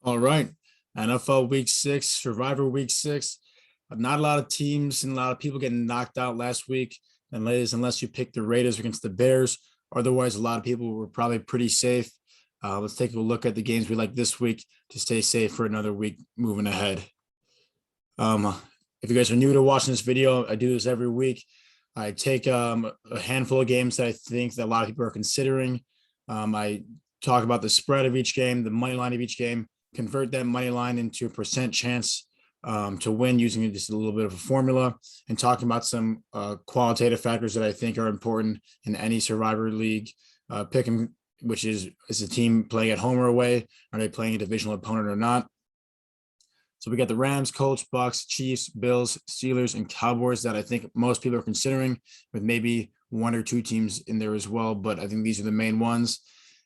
All right. NFL Week 6, Survivor Week 6. Not a lot of teams and a lot of people getting knocked out last week, unless you pick the Raiders against the Bears. Otherwise, a lot of people were probably pretty safe. Let's take a look at the games we like this week to stay safe for another week moving ahead. If you guys are new to watching this video, I do this every week. I take a handful of games that I think that a lot of people are considering. I talk about the spread of each game, the money line of each game, convert that money line into a percent chance to win using just a little bit of a formula, and talking about some qualitative factors that I think are important in any Survivor League picking, which is the team playing at home or away? Are they playing a divisional opponent or not? So we got the Rams, Colts, Bucs, Chiefs, Bills, Steelers, and Cowboys that I think most people are considering, with maybe one or two teams in there as well. But I think these are the main ones.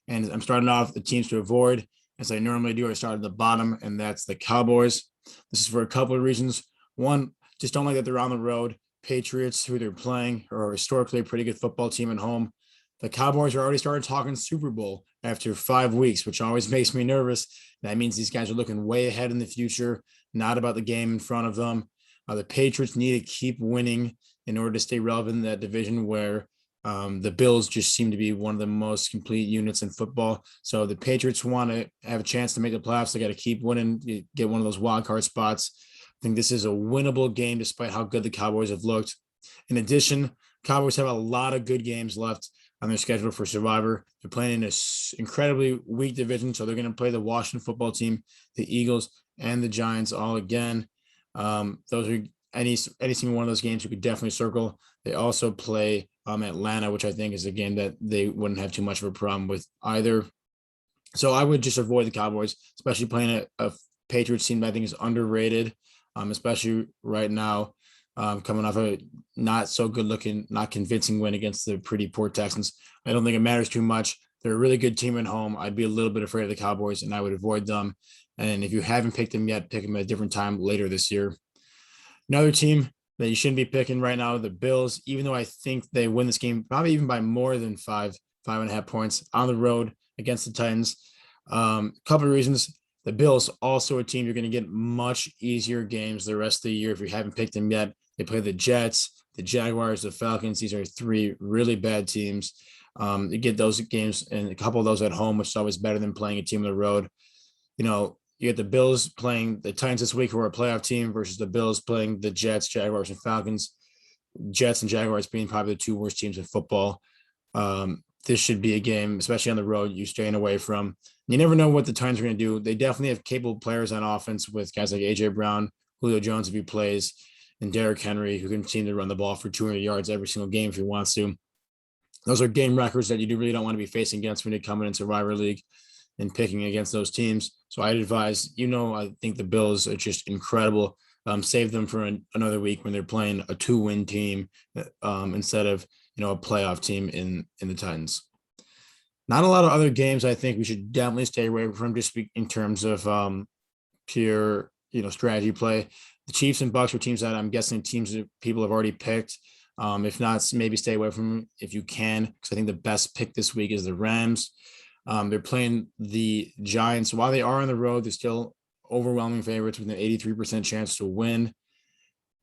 And I'm starting off the teams to avoid, as I normally do. I start at the bottom, and that's the Cowboys. This is for a couple of reasons. One, just don't like that they're on the road. Patriots, who they're playing, are historically a pretty good football team at home. The Cowboys are already started talking Super Bowl after 5 weeks, which always makes me nervous. That means these guys are looking way ahead in the future, not about the game in front of them. The Patriots need to keep winning in order to stay relevant in that division, where the Bills just seem to be one of the most complete units in football. So the Patriots want to have a chance to make the playoffs. They got to keep winning, get one of those wild card spots. I think this is a winnable game, despite how good the Cowboys have looked. In addition, Cowboys have a lot of good games left on their schedule for Survivor. They're playing in an incredibly weak division, so they're going to play the Washington football team, the Eagles, and the Giants all again. Those are any single one of those games you could definitely circle. They also play Atlanta, which I think is a game that they wouldn't have too much of a problem with either. So I would just avoid the Cowboys, especially playing a Patriots team that I think is underrated, especially right now, coming off a not so good looking, not convincing win against the pretty poor Texans. I don't think it matters too much. They're a really good team at home. I'd be a little bit afraid of the Cowboys, and I would avoid them. And if you haven't picked them yet, pick them at a different time later this year. Another team that you shouldn't be picking right now, the Bills, even though I think they win this game, probably even by more than 5.5 points on the road against the Titans. A couple of reasons. The Bills, also a team you're going to get much easier games the rest of the year if you haven't picked them yet. They play the Jets, the Jaguars, the Falcons. These are three really bad teams. You get those games and a couple of those at home, which is always better than playing a team on the road. You get the Bills playing the Titans this week, who are a playoff team, versus the Bills playing the Jets, Jaguars, and Falcons. Jets and Jaguars being probably the two worst teams in football. This should be a game, especially on the road, you staying away from. You never know what the Titans are going to do. They definitely have capable players on offense with guys like A.J. Brown, Julio Jones if he plays, and Derrick Henry, who can seem to run the ball for 200 yards every single game if he wants to. Those are game records that you really don't want to be facing against when you come in Survivor League and picking against those teams. So I'd advise, I think the Bills are just incredible. Save them for another week when they're playing a 2-win team instead of, a playoff team in the Titans. Not a lot of other games I think we should definitely stay away from, just in terms of pure, strategy play. The Chiefs and Bucs are teams that I'm guessing teams that people have already picked. If not, maybe stay away from them if you can, because I think the best pick this week is the Rams. They're playing the Giants. While they are on the road, they're still overwhelming favorites with an 83% chance to win.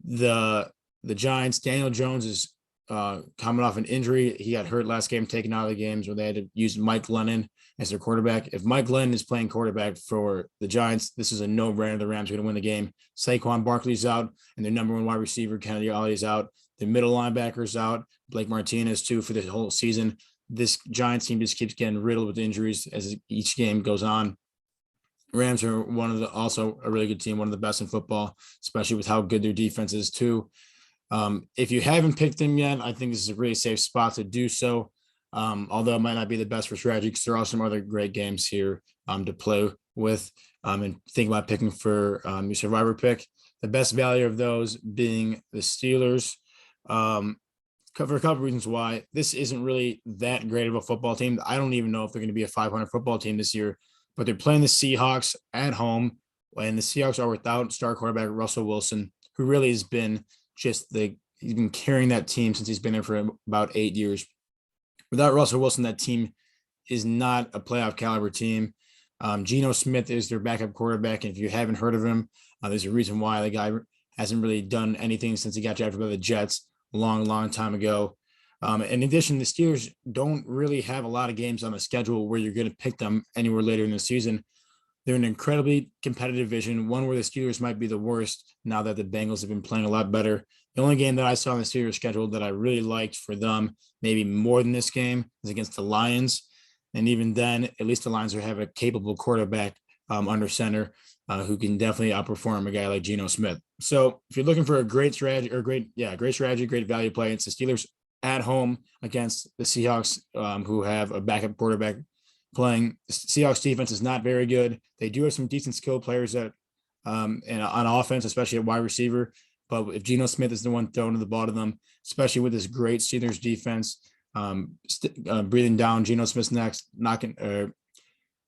The Giants, Daniel Jones is coming off an injury. He got hurt last game, taken out of the games where they had to use Mike Glennon as their quarterback. If Mike Glennon is playing quarterback for the Giants, this is a no-brainer. The Rams are going to win the game. Saquon Barkley's out, and their number one wide receiver, Kennedy Ollie's out. The middle linebacker's out. Blake Martinez, too, for the whole season. This Giants team just keeps getting riddled with injuries as each game goes on. Rams are also a really good team, one of the best in football, especially with how good their defense is too. If you haven't picked them yet, I think this is a really safe spot to do so. Although it might not be the best for strategy, because there are some other great games here to play with and think about picking for your Survivor pick. The best value of those being the Steelers. For a couple of reasons why this isn't really that great of a football team. I don't even know if they're going to be a 500 football team this year, but they're playing the Seahawks at home, and the Seahawks are without star quarterback Russell Wilson, who really has been he's been carrying that team since he's been there for about 8 years. Without Russell Wilson, that team is not a playoff caliber team. Geno Smith is their backup quarterback. And if you haven't heard of him, there's a reason why. The guy hasn't really done anything since he got drafted by the Jets a long, long time ago. In addition, the Steelers don't really have a lot of games on the schedule where you're going to pick them anywhere later in the season. They're an incredibly competitive division, one where the Steelers might be the worst now that the Bengals have been playing a lot better. The only game that I saw on the Steelers schedule that I really liked for them, maybe more than this game, is against the Lions. And even then, at least the Lions have a capable quarterback under center who can definitely outperform a guy like Geno Smith. So if you're looking for a great strategy great strategy, great value play, it's the Steelers at home against the Seahawks, who have a backup quarterback playing. The Seahawks defense is not very good. They do have some decent skill players that and on offense, especially at wide receiver. But if Geno Smith is the one throwing the ball to them, especially with this great Steelers defense, breathing down Geno Smith's next,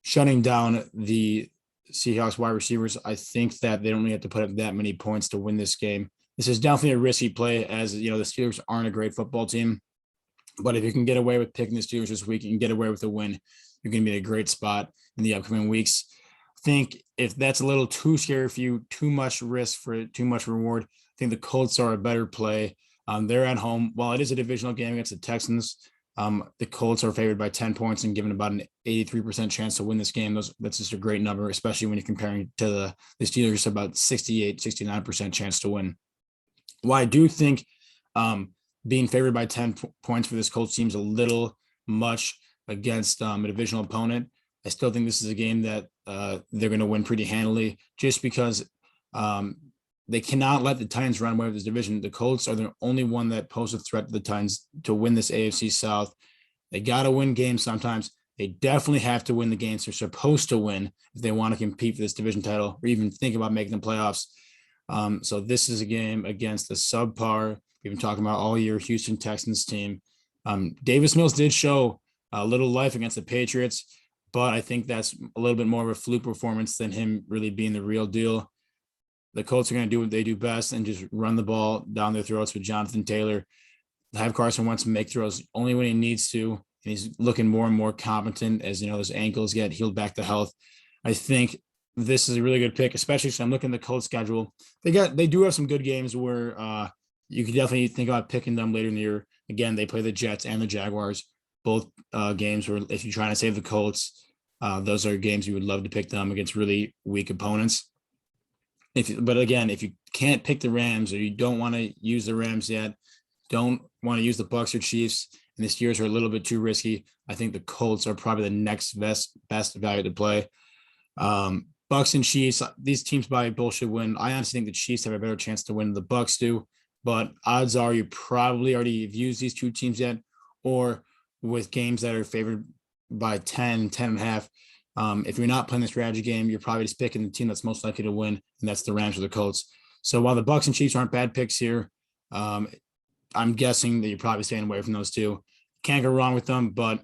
shutting down the Seahawks wide receivers, I think that they don't really have to put up that many points to win this game. This is definitely a risky play, as you know the Steelers aren't a great football team. But if you can get away with picking the Steelers this week, you can get away with a win. You're going to be in a great spot in the upcoming weeks. I think if that's a little too scary for you, too much risk for too much reward, I think the Colts are a better play. They're at home. While it is a divisional game against the Texans, the Colts are favored by 10 points and given about an 83% chance to win this game. That's just a great number, especially when you're comparing to the Steelers, about 68, 69% chance to win. Well, I do think being favored by 10 points for this Colts team is a little much against a divisional opponent. I still think this is a game that they're going to win pretty handily, just because they cannot let the Titans run away with this division. The Colts are the only one that poses a threat to the Titans to win this AFC South. They got to win games sometimes. They definitely have to win the games they're supposed to win if they want to compete for this division title or even think about making the playoffs. So this is a game against the subpar, we've been talking about all year, Houston Texans team. Davis Mills did show a little life against the Patriots, but I think that's a little bit more of a fluke performance than him really being the real deal. The Colts are going to do what they do best and just run the ball down their throats with Jonathan Taylor. Have Carson Wentz make throws only when he needs to, and he's looking more and more competent as his ankles get healed back to health. I think this is a really good pick, especially since I'm looking at the Colts schedule. They do have some good games where you could definitely think about picking them later in the year. Again, they play the Jets and the Jaguars, both games where if you're trying to save the Colts, those are games you would love to pick them against really weak opponents. But again, if you can't pick the Rams or you don't want to use the Rams yet, don't want to use the Bucs or Chiefs, and the Steelers are a little bit too risky, I think the Colts are probably the next best value to play. Bucs and Chiefs, these teams probably both should win. I honestly think the Chiefs have a better chance to win than the Bucs do, but odds are you probably already have used these two teams yet, or with games that are favored by 10 and a half. If you're not playing the strategy game, you're probably just picking the team that's most likely to win, and that's the Rams or the Colts. So while the Bucs and Chiefs aren't bad picks here, I'm guessing that you're probably staying away from those two. Can't go wrong with them, but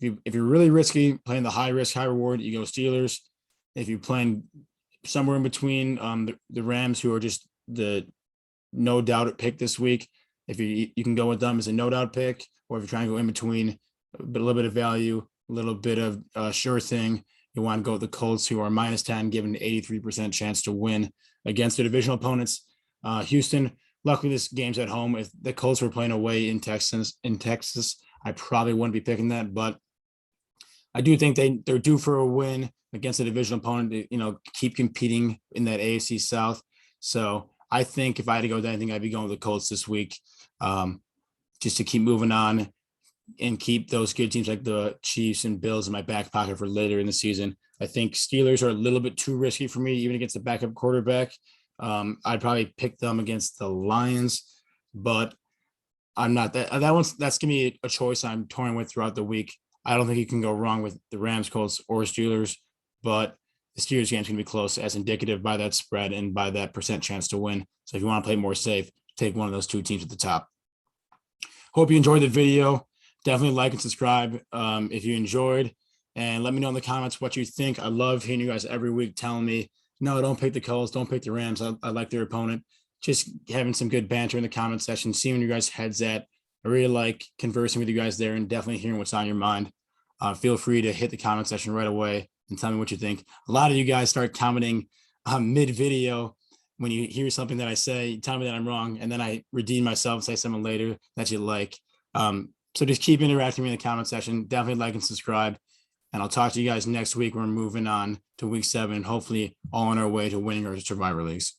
if you're really risky, playing the high risk, high reward, you go Steelers. If you're playing somewhere in between the Rams, who are just the no doubt pick this week, if you can go with them as a no doubt pick, or if you're trying to go in between, a little bit of value, a little bit of sure thing, you want to go with the Colts, who are -10, given an 83% chance to win against the divisional opponents. Houston, luckily this game's at home. If the Colts were playing away in Texas, I probably wouldn't be picking that, but I do think they're due for a win against a divisional opponent to, keep competing in that AFC South. So I think if I had to go with anything, I'd be going with the Colts this week, just to keep moving on and keep those good teams like the Chiefs and Bills in my back pocket for later in the season. I think Steelers are a little bit too risky for me, even against the backup quarterback. I'd probably pick them against the Lions, but I'm not that's going to be a choice I'm toying with throughout the week. I don't think you can go wrong with the Rams, Colts, or Steelers, but the Steelers game's going to be close, as indicative by that spread and by that percent chance to win. So if you want to play more safe, take one of those two teams at the top. Hope you enjoyed the video. Definitely like and subscribe if you enjoyed, and let me know in the comments what you think. I love hearing you guys every week telling me, no, don't pick the Colts, don't pick the Rams. I like their opponent. Just having some good banter in the comment section, seeing where you guys' heads at. I really like conversing with you guys there and definitely hearing what's on your mind. Feel free to hit the comment section right away and tell me what you think. A lot of you guys start commenting mid video when you hear something that I say, tell me that I'm wrong, and then I redeem myself and say something later that you like. So just keep interacting with me in the comment section. Definitely like and subscribe. And I'll talk to you guys next week. We're moving on to week 7, hopefully all on our way to winning our Survivor Leagues.